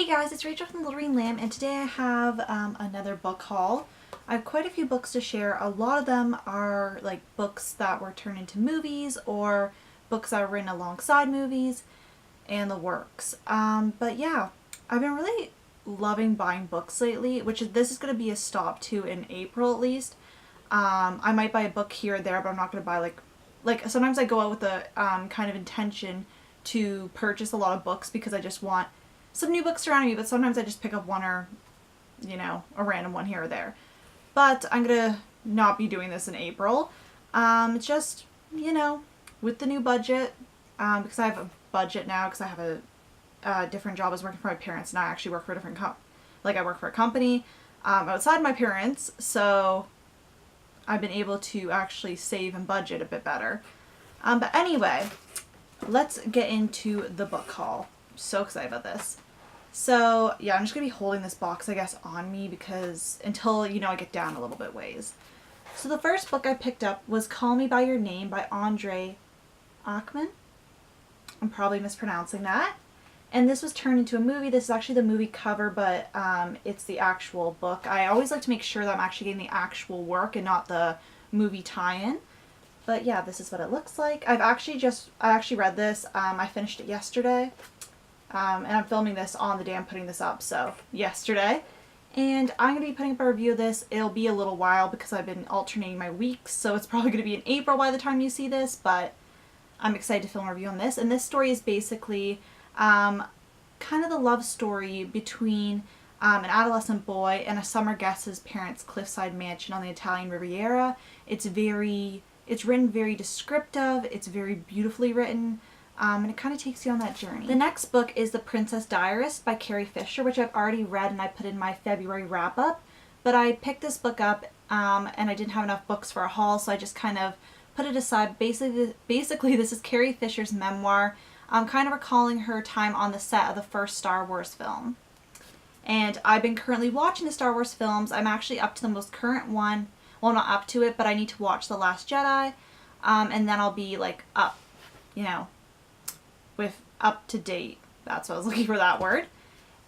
Hey guys, it's Rachel from Little Green Lamb, and today I have another book haul. I have quite a few books to share. A lot of them are like books that were turned into movies or books that are written alongside movies and the works. But yeah, I've been really loving buying books lately, this is going to be a stop to in April at least. I might buy a book here or there, but I'm not going to buy like sometimes I go out with a kind of intention to purchase a lot of books because I just want some new books surrounding me, but sometimes I just pick up one or, a random one here or there. But I'm going to not be doing this in April. It's just, with the new budget, because I have a budget now, because I have a different job. I was working for my parents, and I actually work for a different I work for a company outside my parents, so I've been able to actually save and budget a bit better. But anyway, let's get into the book haul. I'm so excited about this. So yeah, I'm just going to be holding this box, I guess, on me because until, I get down a little bit ways. So the first book I picked up was Call Me By Your Name by Andre Achman. I'm probably mispronouncing that. And this was turned into a movie. This is actually the movie cover, but it's the actual book. I always like to make sure that I'm actually getting the actual work and not the movie tie-in. But yeah, this is what it looks like. I actually read this. I finished it yesterday. And I'm filming this on the day I'm putting this up, so yesterday. And I'm going to be putting up a review of this. It'll be a little while because I've been alternating my weeks, so it's probably going to be in April by the time you see this, but I'm excited to film a review on this. And this story is basically kind of the love story between an adolescent boy and a summer guest's parents' cliffside mansion on the Italian Riviera. It's written very descriptive, it's very beautifully written. And it kind of takes you on that journey. The next book is The Princess Diarist by Carrie Fisher, which I've already read and I put in my February wrap-up. But I picked this book up and I didn't have enough books for a haul, so I just kind of put it aside. Basically this is Carrie Fisher's memoir, kind of recalling her time on the set of the first Star Wars film. And I've been currently watching the Star Wars films. I'm actually up to the most current one. Well, not up to it, but I need to watch The Last Jedi. And then I'll be like up, with up to date. That's what I was looking for, that word.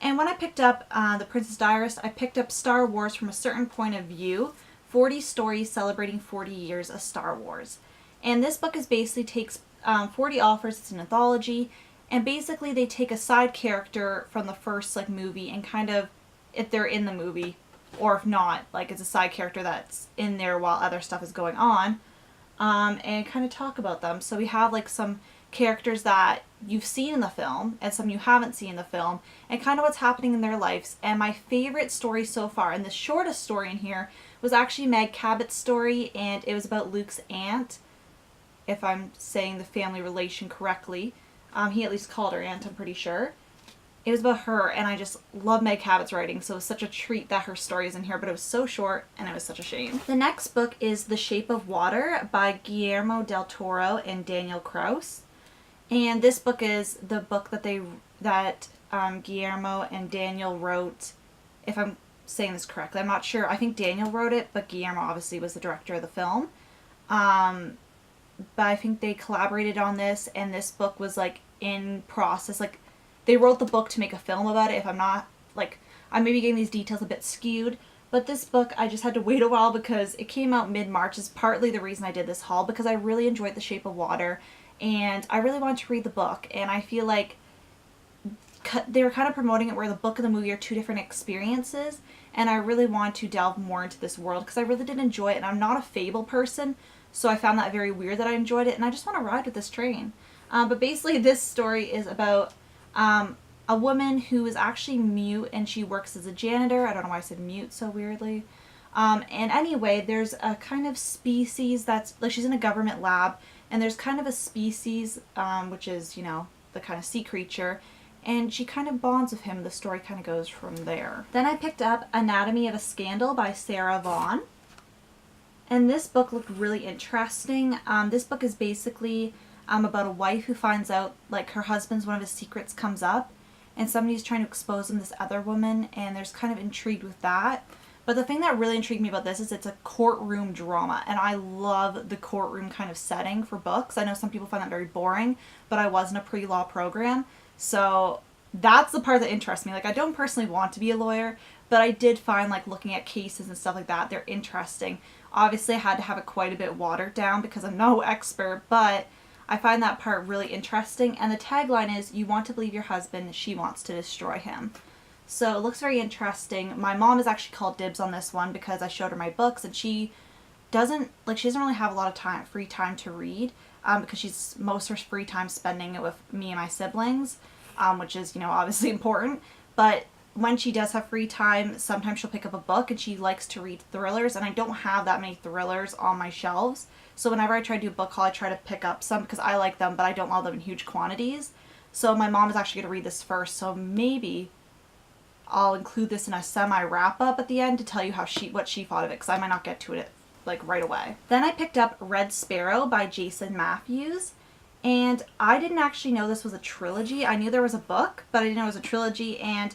And when I picked up The Princess Diarist, I picked up Star Wars from a certain point of view, 40 stories celebrating 40 years of Star Wars. And this book basically takes 40 authors, it's an anthology, and basically they take a side character from the first movie and kind of, if they're in the movie, or if not, it's a side character that's in there while other stuff is going on, and kind of talk about them. So we have some characters that you've seen in the film and some you haven't seen in the film and kind of what's happening in their lives. And my favorite story so far, and the shortest story in here, was actually Meg Cabot's story, and it was about Luke's aunt, if I'm saying the family relation correctly. He at least called her aunt, I'm pretty sure. It was about her, and I just love Meg Cabot's writing, so it was such a treat that her story is in here, but it was so short and it was such a shame. The next book is The Shape of Water by Guillermo del Toro and Daniel Kraus. And this book is the book that Guillermo and Daniel wrote, if I'm saying this correctly. I'm not sure. I think Daniel wrote it, but Guillermo obviously was the director of the film. But I think they collaborated on this, and this book was in process. They wrote the book to make a film about it. If I'm not, I may be getting these details a bit skewed. But this book, I just had to wait a while because it came out mid-March. Is partly the reason I did this haul, because I really enjoyed The Shape of Water. And I really wanted to read the book, and I feel like they were kind of promoting it where the book and the movie are two different experiences, and I really want to delve more into this world because I really did enjoy it, and I'm not a fable person, so I found that very weird that I enjoyed it, and I just want to ride with this train. But basically this story is about a woman who is actually mute, and she works as a janitor. I don't know why I said mute so weirdly. And anyway, there's a kind of species that's, she's in a government lab, and there's kind of a species, which is, the kind of sea creature, and she kind of bonds with him. The story kind of goes from there. Then I picked up Anatomy of a Scandal by Sarah Vaughan. And this book looked really interesting. This book is basically about a wife who finds out, her husband's, one of his secrets comes up, and somebody's trying to expose him to this other woman, and there's kind of intrigued with that. But the thing that really intrigued me about this is it's a courtroom drama, and I love the courtroom kind of setting for books. I know some people find that very boring, but I was in a pre-law program, so that's the part that interests me. Like, I don't personally want to be a lawyer, but I did find, like, looking at cases and stuff like that, they're interesting. Obviously, I had to have it quite a bit watered down because I'm no expert, but I find that part really interesting. And the tagline is, you want to believe your husband, she wants to destroy him. So it looks very interesting. My mom has actually called dibs on this one because I showed her my books, and she doesn't really have a lot of free time to read, because she's most of her free time spending it with me and my siblings, which is, obviously important. But when she does have free time, sometimes she'll pick up a book, and she likes to read thrillers, and I don't have that many thrillers on my shelves. So whenever I try to do a book haul, I try to pick up some because I like them, but I don't love them in huge quantities. So my mom is actually going to read this first, so maybe I'll include this in a semi wrap up at the end to tell you what she thought of it, because I might not get to it like right away. Then I picked up Red Sparrow by Jason Matthews, and I didn't actually know this was a trilogy. I knew there was a book, but I didn't know it was a trilogy, and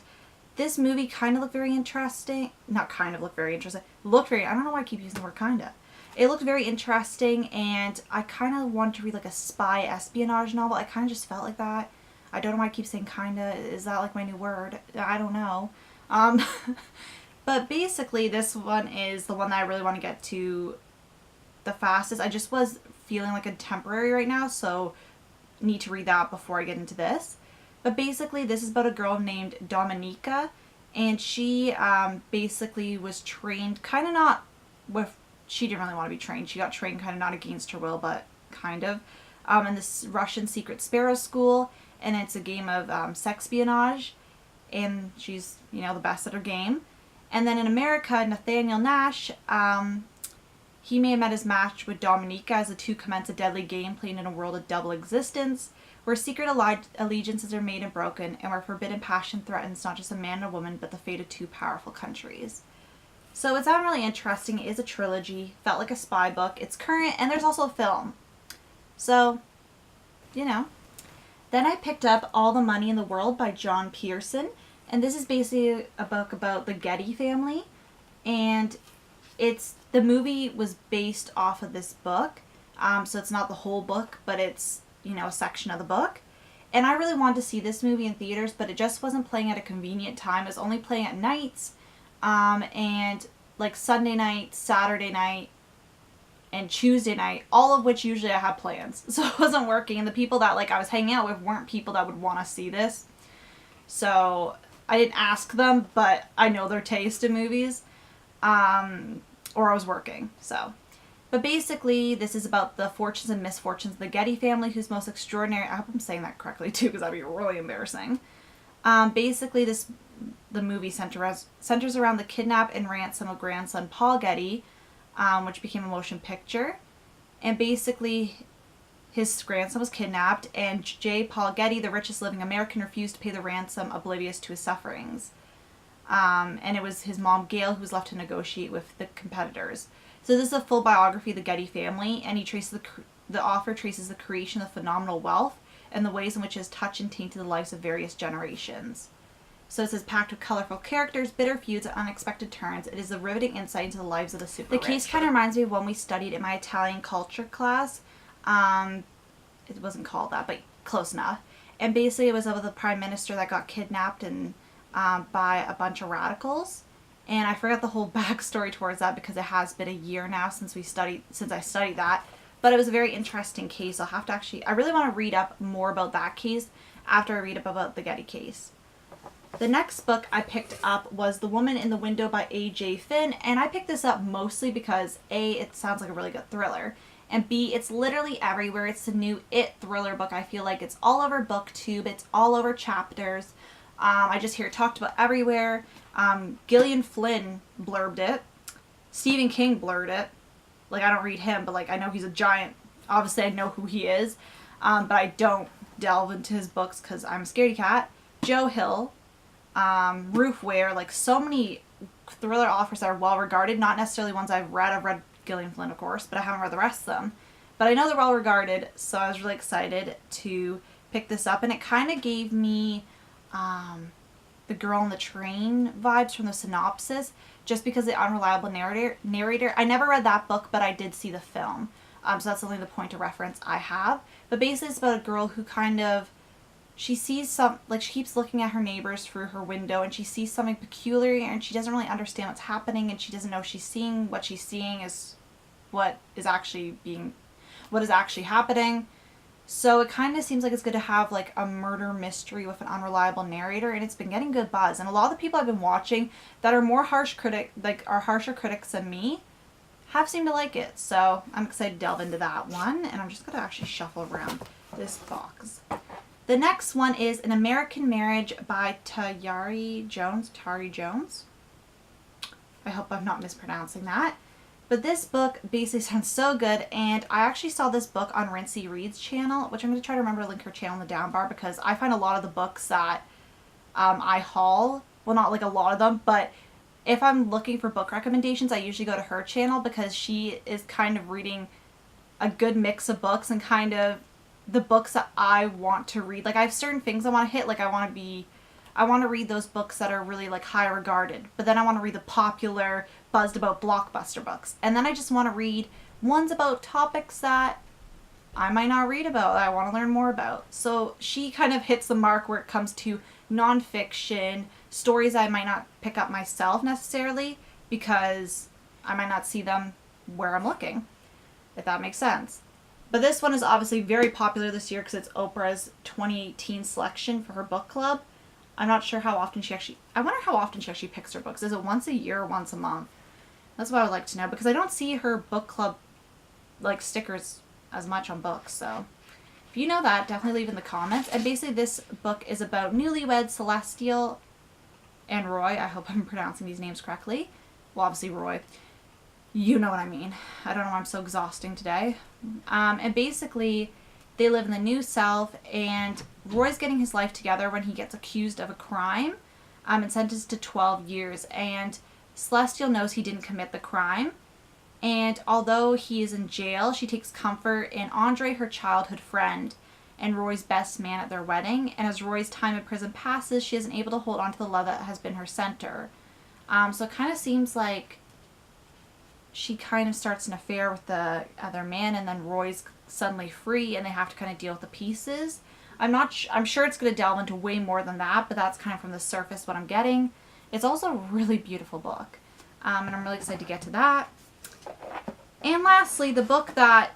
this movie kind of looked very interesting. Not kind of looked very interesting. I don't know why I keep using the word kinda. It looked very interesting, and I kind of wanted to read like a spy espionage novel. I kind of just felt like that. I don't know why I keep saying kinda. Is that like my new word? I don't know. But basically, this one is the one that I really want to get to the fastest. I just was feeling like a temporary right now, so need to read that before I get into this. But basically, this is about a girl named Dominica, and she basically was trained kind of not with. She didn't really want to be trained. She got trained kind of not against her will, but kind of, in this Russian secret Sparrow school, and it's a game of sexpionage, and she's, the best at her game. And then in America, Nathaniel Nash, he may have met his match with Dominica as the two commence a deadly game played in a world of double existence, where secret allegiances are made and broken, and where forbidden passion threatens not just a man and a woman, but the fate of two powerful countries. So it sounded really interesting. It is a trilogy. Felt like a spy book. It's current, and there's also a film. So, Then I picked up All the Money in the World by John Pearson. And this is basically a book about the Getty family. And the movie was based off of this book. So it's not the whole book, but it's, a section of the book. And I really wanted to see this movie in theaters, but it just wasn't playing at a convenient time. It was only playing at nights. And like Sunday night, Saturday night, and Tuesday night, all of which usually I have plans. So it wasn't working. And the people that I was hanging out with weren't people that would want to see this. So I didn't ask them, but I know their taste in movies. Or I was working, so. But basically, this is about the fortunes and misfortunes of the Getty family, whose most extraordinary... I hope I'm saying that correctly, too, because that'd be really embarrassing. Basically, the movie centers around the kidnap and ransom of grandson Paul Getty, which became a motion picture. And basically, his grandson was kidnapped, and J. Paul Getty, the richest living American, refused to pay the ransom, oblivious to his sufferings. And it was his mom, Gail, who was left to negotiate with the competitors. So this is a full biography of the Getty family, and the author traces the creation of phenomenal wealth and the ways in which it has touched and tainted the lives of various generations. So it says, packed with colorful characters, bitter feuds, and unexpected turns, it is a riveting insight into the lives of the super rich. The case kind of reminds me of one we studied in my Italian culture class. It wasn't called that, but close enough. And basically it was of the prime minister that got kidnapped and by a bunch of radicals. And I forgot the whole backstory towards that because it has been a year now since I studied that. But it was a very interesting case. I really want to read up more about that case after I read up about the Getty case. The next book I picked up was The Woman in the Window by A.J. Finn, and I picked this up mostly because A, it sounds like a really good thriller, and B, it's literally everywhere. It's the new It thriller book. I feel like it's all over BookTube, it's all over chapters. I just hear it talked about everywhere. Gillian Flynn blurbed it. Stephen King blurred it. I don't read him, but I know he's a giant. Obviously I know who he is, but I don't delve into his books because I'm a scaredy cat. Joe Hill, Ruth Ware, so many thriller authors that are well regarded, not necessarily ones I've read. I've read Gillian Flynn, of course, but I haven't read the rest of them. But I know they're well regarded, so I was really excited to pick this up, and it kind of gave me the Girl on the Train vibes from the synopsis, just because the unreliable narrator. I never read that book, but I did see the film, so that's only the point of reference I have. But basically it's about a girl who kind of she sees she keeps looking at her neighbors through her window and she sees something peculiar and she doesn't really understand what's happening and she doesn't know if she's seeing what she's seeing is what is actually happening. So it kind of seems like it's good to have like a murder mystery with an unreliable narrator, and it's been getting good buzz. And a lot of the people I've been watching that are harsher critics than me have seemed to like it. So I'm excited to delve into that one, and I'm just going to actually shuffle around this box. The next one is An American Marriage by Tari Jones. I hope I'm not mispronouncing that. But this book basically sounds so good, and I actually saw this book on Rincey Reed's channel, which I'm going to try to remember to link her channel in the down bar, because I find a lot of the books that I haul, well, not like a lot of them, but if I'm looking for book recommendations, I usually go to her channel because she is kind of reading a good mix of books and kind of the books that I want to read. Like, I have certain things I want to hit, like I want to read those books that are really like high regarded, but then I want to read the popular, buzzed about blockbuster books. And then I just want to read ones about topics that I might not read about, that I want to learn more about. So she kind of hits the mark where it comes to nonfiction, stories I might not pick up myself necessarily because I might not see them where I'm looking, if that makes sense. But this one is obviously very popular this year because it's Oprah's 2018 selection for her book club. I'm not sure how often I wonder how often she actually picks her books. Is it once a year or once a month? That's what I would like to know, because I don't see her book club like stickers as much on books. So if you know that, definitely leave in the comments. And basically this book is about newlywed Celestial and Roy. I hope I'm pronouncing these names correctly. Well, obviously Roy. You know what I mean. I don't know why I'm so exhausting today. And basically they live in the New South, and Roy's getting his life together when he gets accused of a crime and sentenced to 12 years. And Celestial knows he didn't commit the crime. And although he is in jail, she takes comfort in Andre, her childhood friend, and Roy's best man at their wedding. And as Roy's time in prison passes, she isn't able to hold on to the love that has been her center. So it kind of seems like she kind of starts an affair with the other man, and then Roy's suddenly free, and they have to kind of deal with the pieces. I'm sure it's going to delve into way more than that, but that's kind of from the surface what I'm getting. It's also a really beautiful book, and I'm really excited to get to that. And lastly, the book that,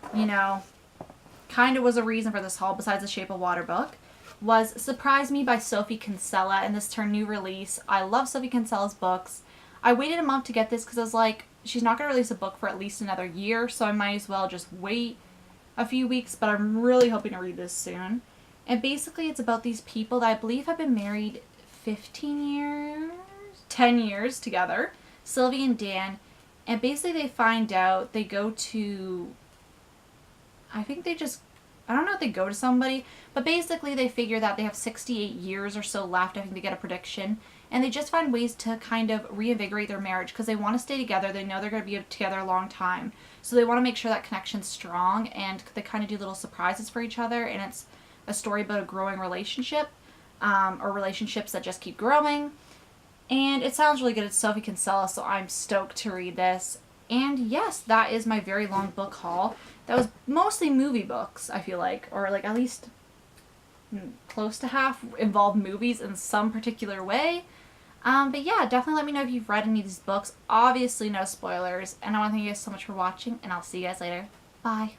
kind of was a reason for this haul, besides the Shape of Water book, was Surprise Me by Sophie Kinsella, and this is her new release. I love Sophie Kinsella's books. I waited a month to get this because I was like, she's not going to release a book for at least another year, so I might as well just wait a few weeks, but I'm really hoping to read this soon. And basically it's about these people that I believe have been married 10 years together, Sylvie and Dan, and basically they find out, they go to, I don't know if they go to somebody, but basically they figure that they have 68 years or so left. I think they get a prediction, and they just find ways to kind of reinvigorate their marriage because they want to stay together. They know they're going to be together a long time, so they want to make sure that connection's strong, and they kind of do little surprises for each other. And it's a story about a growing relationship, or relationships that just keep growing. And it sounds really good. It's Sophie Kinsella, so I'm stoked to read this. And yes, that is my very long book haul. That was mostly movie books, I feel like, or like at least close to half involve movies in some particular way. But yeah, definitely let me know if you've read any of these books. Obviously no spoilers. And I want to thank you guys so much for watching, and I'll see you guys later. Bye.